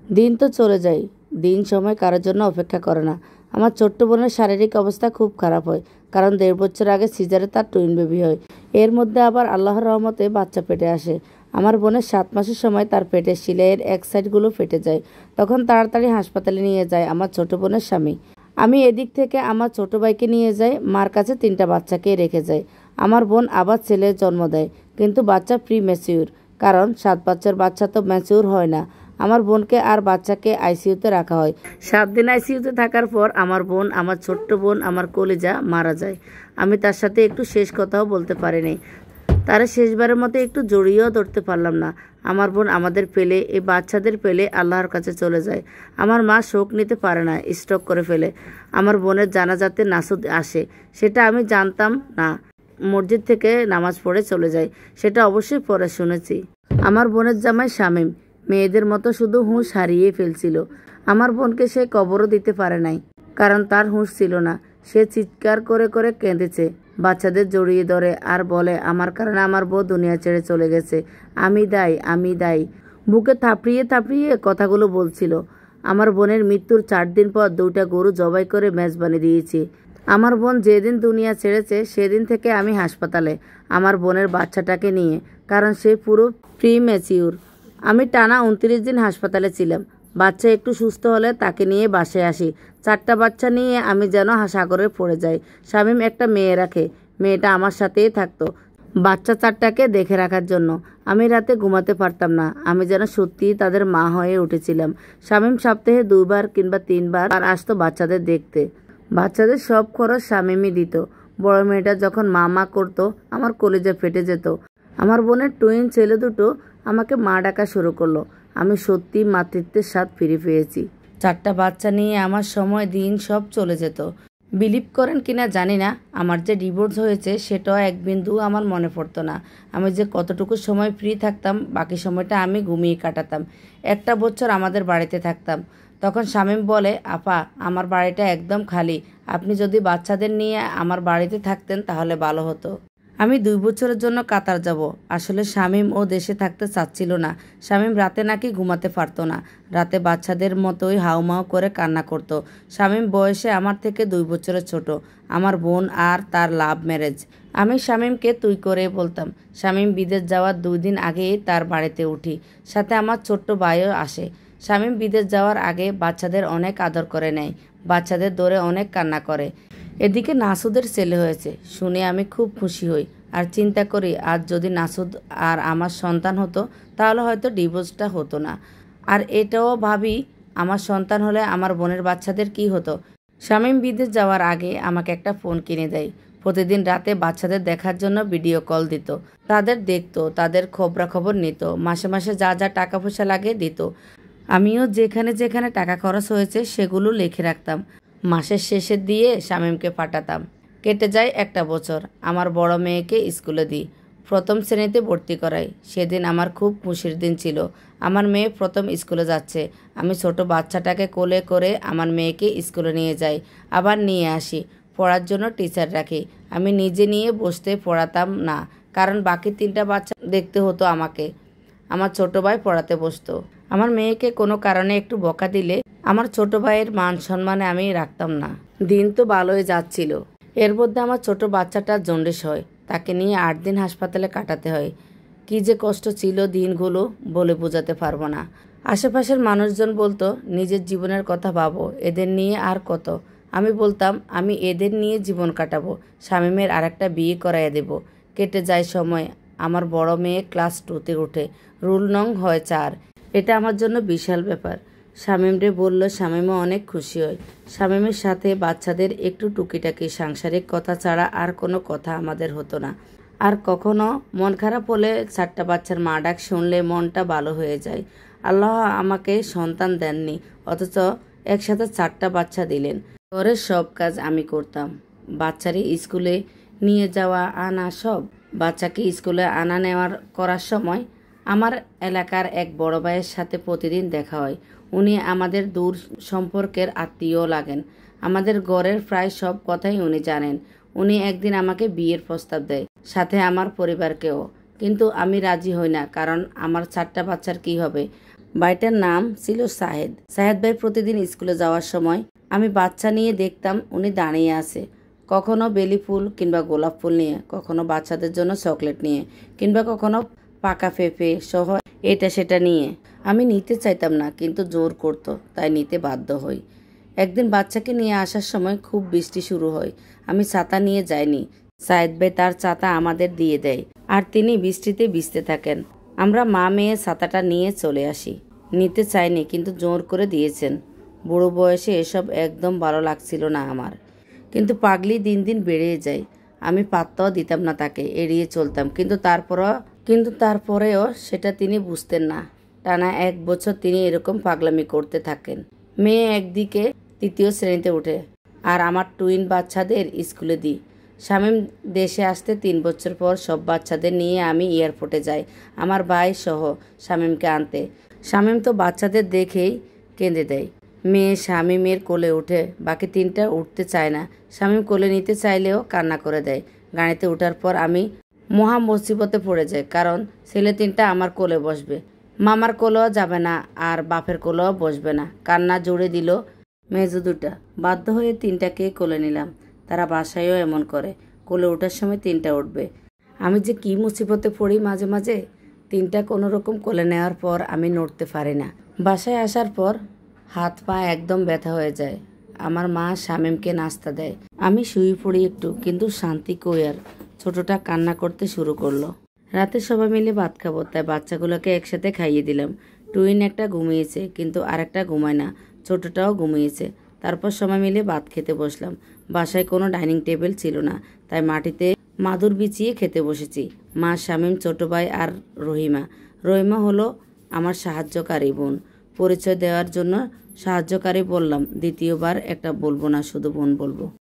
দিন তো চলে যায়, দিন সময় কারোর জন্য অপেক্ষা করে না। আমার ছোট্ট বোনের শারীরিক অবস্থা খুব খারাপ হয়, কারণ 1.5 বছর আগে সিজারে তার টুইন বেবি হয়। এর মধ্যে আবার আল্লাহর রহমতে বাচ্চা পেটে আসে। আমার বোনের 7 মাসের সময় তার পেটের শিলাইয়ের এক সাইডগুলো ফেটে যায়। তখন তাড়াতাড়ি হাসপাতালে নিয়ে যায় আমার ছোট বোনের স্বামী। আমি এদিক থেকে আমার ছোট ভাইকে নিয়ে যাই, মার কাছে 3টা বাচ্চাকে রেখে যাই। আমার বোন আবার ছেলের জন্ম দেয়, কিন্তু বাচ্চা প্রি ম্যাচিউর, কারণ 7 বছর বাচ্চা তো ম্যাচিউর হয় না। আমার বোনকে আর বাচ্চাকে আইসিইউতে রাখা হয়। 7 দিন আইসিইউতে থাকার পর আমার বোন, আমার ছোট্ট বোন, আমার কলিজা মারা যায়। আমি তার সাথে একটু শেষ কথাও বলতে পারিনি। তারা শেষবারের মতো একটু জড়িয়েও ধরতে পারলাম না। আমার বোন আমাদের পেলে, এই বাচ্চাদের পেলে আল্লাহর কাছে চলে যায়। আমার মা শোক নিতে পারে না, স্ট্রোক করে ফেলে। আমার বোনের জানাজাতে নাসুদ আসে, সেটা আমি জানতাম না। মসজিদ থেকে নামাজ পড়ে চলে যায়, সেটা অবশ্যই পরে শুনেছি। আমার বোনের জামাই শামীম মেয়েদের মতো শুধু হুঁশ হারিয়ে ফেলছিল। আমার বোনকে সে কবরও দিতে পারে নাই, কারণ তার হুঁশ ছিল না। সে চিৎকার করে করে কেঁদেছে, বাচ্চাদের জড়িয়ে ধরে আর বলে, আমার কারণে আমার বউ দুনিয়া ছেড়ে চলে গেছে, আমি দায়ী, আমি দায়ী। বুকে থাপড়িয়ে থাপড়িয়ে কথাগুলো বলছিল। আমার বোনের মৃত্যুর 4 দিন পর 2টা গরু জবাই করে মেজবানি দিয়েছি। আমার বোন যেদিন দুনিয়া ছেড়েছে সেদিন থেকে আমি হাসপাতালে, আমার বোনের বাচ্চাটাকে নিয়ে, কারণ সে পুরো প্রি ম্যাচিউর। আমি টানা 29 দিন হাসপাতালে ছিলাম। বাচ্চা একটু সুস্থ হলে তাকে নিয়ে বাসায় আসি। 4টা বাচ্চা নিয়ে আমি যেন সাগরে পড়ে যাই। শামীম একটা মেয়ে রাখে, মেয়েটা আমার সাথেই থাকতো বাচ্চা 4টাকে দেখে রাখার জন্য। আমি রাতে ঘুমাতে পারতাম না, আমি যেন সত্যিই তাদের মা হয়ে উঠেছিলাম। শামীম সপ্তাহে 2বার কিংবা 3বার আসতো বাচ্চাদের দেখতে। বাচ্চাদের সব খরচ শামীমই দিত। বড় মেয়েটা যখন মা মা করতো, আমার কলিজা ফেটে যেত। আমার বোনের টুইন ছেলে দুটো আমাকে মা ডাকা শুরু করলো। আমি সত্যি মাতৃত্বের স্বাদ ফিরে পেয়েছি। 4টা বাচ্চা নিয়ে আমার সময় দিন সব চলে যেত। বিলিভ করেন কিনা জানি না, আমার যে ডিভোর্স হয়েছে সেটাও এক বিন্দু আমার মনে পড়তো না। আমি যে কতটুকু সময় ফ্রি থাকতাম, বাকি সময়টা আমি ঘুমিয়ে কাটাতাম। 1টা বছর আমাদের বাড়িতে থাকতাম। তখন শামীম বলে, আপা, আমার বাড়িটা একদম খালি, আপনি যদি বাচ্চাদের নিয়ে আমার বাড়িতে থাকতেন তাহলে ভালো হতো। আমি 2 বছরের জন্য কাতার যাব। আসলে শামীম ও দেশে থাকতে চাচ্ছিল না। শামীম রাতে নাকি ঘুমাতে পারতো না, রাতে বাচ্চাদের মতোই হাউমাউ করে কান্না করত। শামীম বয়সে আমার থেকে 2 বছরের ছোট। আমার বোন আর তার লাভ ম্যারেজ। আমি শামীমকে তুই করে বলতাম। শামীম বিদেশ যাওয়ার 2 দিন আগেই তার বাড়িতে উঠি, সাথে আমার ছোট্ট ভাইও আসে। শামীম বিদেশ যাওয়ার আগে বাচ্চাদের অনেক আদর করে নেয়, বাচ্চাদের ধরে অনেক কান্না করে। এদিকে নাসুদের ছেলে হয়েছে শুনে আমি খুব খুশি হই, আর চিন্তা করি আজ যদি নাসুদ আর আমার সন্তান হতো তাহলে হয়তো ডিভোর্সটা হতো না। আর এটাও ভাবি, আমার সন্তান হলে আমার বোনের বাচ্চাদের কি হতো। শামীম বিদেশ যাওয়ার আগে আমাকে একটা ফোন কিনে দেয়। প্রতিদিন রাতে বাচ্চাদের দেখার জন্য ভিডিও কল দিত, তাদের দেখতো, তাদের খবরাখবর নিত, মাসে মাসে যা যা টাকা পয়সা লাগে দিত। আমিও যেখানে যেখানে টাকা খরচ হয়েছে সেগুলো লিখে রাখতাম, মাসের শেষে দিয়ে শামীমকে পাঠাতাম। কেটে যায় 1টা বছর। আমার বড় মেয়েকে স্কুলে দিই, 1ম শ্রেণীতে ভর্তি করাই। সেদিন আমার খুব খুশির দিন ছিল। আমার মেয়ে 1ম স্কুলে যাচ্ছে। আমি ছোট বাচ্চাটাকে কোলে করে আমার মেয়েকে স্কুলে নিয়ে যাই, আবার নিয়ে আসি। পড়ার জন্য টিচার রাখি। আমি নিজে নিয়ে বসতে পড়াতাম না, কারণ বাকি 3টা বাচ্চা দেখতে হতো আমাকে। আমার ছোট ভাই পড়াতে বসতো। আমার মেয়েকে কোনো কারণে একটু বকা দিলে আমার ছোট ভাইয়ের মান সম্মানে আমি রাখতাম না। দিন তো ভালোই যাচ্ছিল, এর মধ্যে আমার ছোট বাচ্চাটা জন্ডিস হয়, তাকে নিয়ে 8 দিন হাসপাতালে কাটাতে হয়। কি যে কষ্ট ছিল দিনগুলো, বলে বোঝাতে পারবো না। আশেপাশের মানুষজন বলতো, নিজের জীবনের কথা ভাবো, এদের নিয়ে আর কত। আমি বলতাম, আমি এদের নিয়ে জীবন কাটাবো, শামীমের আরেকটা বিয়ে করাইয়া দেব। কেটে যায় সময়। আমার বড় মেয়ে ক্লাস 2তে ওঠে, রুল নং হয় 4। এটা আমার জন্য বিশাল ব্যাপার। শামীমরে বলল, শামীমও অনেক খুশি হয়। শামীমের সাথে বাচ্চাদের একটু টুকিটাকি সাংসারিক কথা ছাড়া আর কোনো কথা আমাদের হতো না। আর কখনো মন খারাপ হলে 4টা বাচ্চার মা ডাক শুনলে মনটা ভালো হয়ে যায়। আল্লাহ আমাকে সন্তান দেননি, অথচ একসাথে 4টা বাচ্চা দিলেন। ঘরের সব কাজ আমি করতাম, বাচ্চারই স্কুলে নিয়ে যাওয়া আনা সব। বাচ্চাকে স্কুলে আনা নেওয়ার করার সময় আমার এলাকার এক বড় ভাইয়ের সাথে প্রতিদিন দেখা হয়। উনি আমাদের দূর সম্পর্কের আত্মীয় লাগেন। আমাদের ঘরের প্রায় সব কথাই উনি জানেন। উনি একদিন আমাকে বিয়ের প্রস্তাব দেয়, সাথে আমার পরিবারকেও। কিন্তু আমি রাজি হই না, কারণ আমার 4টা বাচ্চার কি হবে। ভাইটার নাম ছিল সাহেদ। সাহেদ ভাই প্রতিদিন স্কুলে যাওয়ার সময় আমি বাচ্চা নিয়ে দেখতাম উনি দাঁড়িয়ে আছে, কখনো বেলি ফুল কিংবা গোলাপ ফুল নিয়ে, কখনো বাচ্চাদের জন্য চকলেট নিয়ে, কিংবা কখনো পাকা পেঁপে সহ এটা সেটা নিয়ে। আমি নিতে চাইতাম না, কিন্তু জোর করতো, তাই নিতে বাধ্য হই। একদিন বাচ্চাকে নিয়ে আসার সময় খুব বৃষ্টি শুরু হয়। আমি ছাতা নিয়ে যাইনি। সায়েদ ভাই তার ছাতা আমাদের দিয়ে দেয়, আর তিনি বৃষ্টিতে ভিজতে থাকেন। আমরা মা মেয়ে ছাতাটা নিয়ে চলে আসি। নিতে চাইনি, কিন্তু জোর করে দিয়েছেন। বুড়ো বয়সে এসব একদম ভালো লাগছিল না আমার। কিন্তু পাগলি দিন দিন বেড়ে যায়। আমি পাত্তাও দিতাম না তাকে, এড়িয়ে চলতাম। কিন্তু তারপরেও সেটা তিনি বুঝতেন না। টানা 1 বছর তিনি এরকম পাগলামি করতে থাকেন। মেয়ে একদিকে 3য় শ্রেণীতে ওঠে, আর আমার টুইন বাচ্চাদের স্কুলে দিই। শামীম দেশে আসতে 3 বছর পর সব বাচ্চাদের নিয়ে আমি এয়ারপোর্টে যাই আমার ভাই সহ শামীমকে আনতে। শামীম তো বাচ্চাদের দেখেই কেঁদে দেয়। মেয়ে শামীমের কোলে ওঠে, বাকি 3টা উঠতে চায় না। শামীম কোলে নিতে চাইলেও কান্না করে দেয়। গাড়িতে ওঠার পর আমি মহা মুসিবতে পড়ে যাই, কারণ ছেলে 3টা আমার কোলে বসবে, মামার কোলেও যাবে না, আর বাপের কোলেও বসবে না। কান্না জুড়ে দিল মেজো 2টা। বাধ্য হয়ে 3টাকে কোলে নিলাম। তারা বাসায়ও এমন করে, কোলে ওঠার সময় 3টা উঠবে। আমি যে কি মুসিবতে পড়ি মাঝে মাঝে। 3টা কোনো রকম কোলে নেওয়ার পর আমি নড়তে পারি না। বাসায় আসার পর হাত পা একদম ব্যথা হয়ে যায়। আমার মা শামীমকে নাস্তা দেয়। আমি শুয়ে পড়ি একটু, কিন্তু শান্তি কই আর। ছোটটা কান্না করতে শুরু করলো। রাতে সবাই মিলে ভাত খাবো, তাই বাচ্চাগুলোকে একসাথে খাইয়ে দিলাম। টুইন একটা ঘুমিয়েছে, কিন্তু আরেকটা ঘুমায় না। ছোটটাও ঘুমিয়েছে। তারপর সবাই মিলে ভাত খেতে বসলাম। বাসায় কোনো ডাইনিং টেবিল ছিল না, তাই মাটিতে মাদুর বিছিয়ে খেতে বসেছি। মা, শামীম, ছোট ভাই আর রহিমা। রহিমা হলো আমার সাহায্যকারী বোন। পরিচয় দেওয়ার জন্য সাহায্যকারী বললাম, দ্বিতীয়বার একটা বলবো না, শুধু বোন বলবো।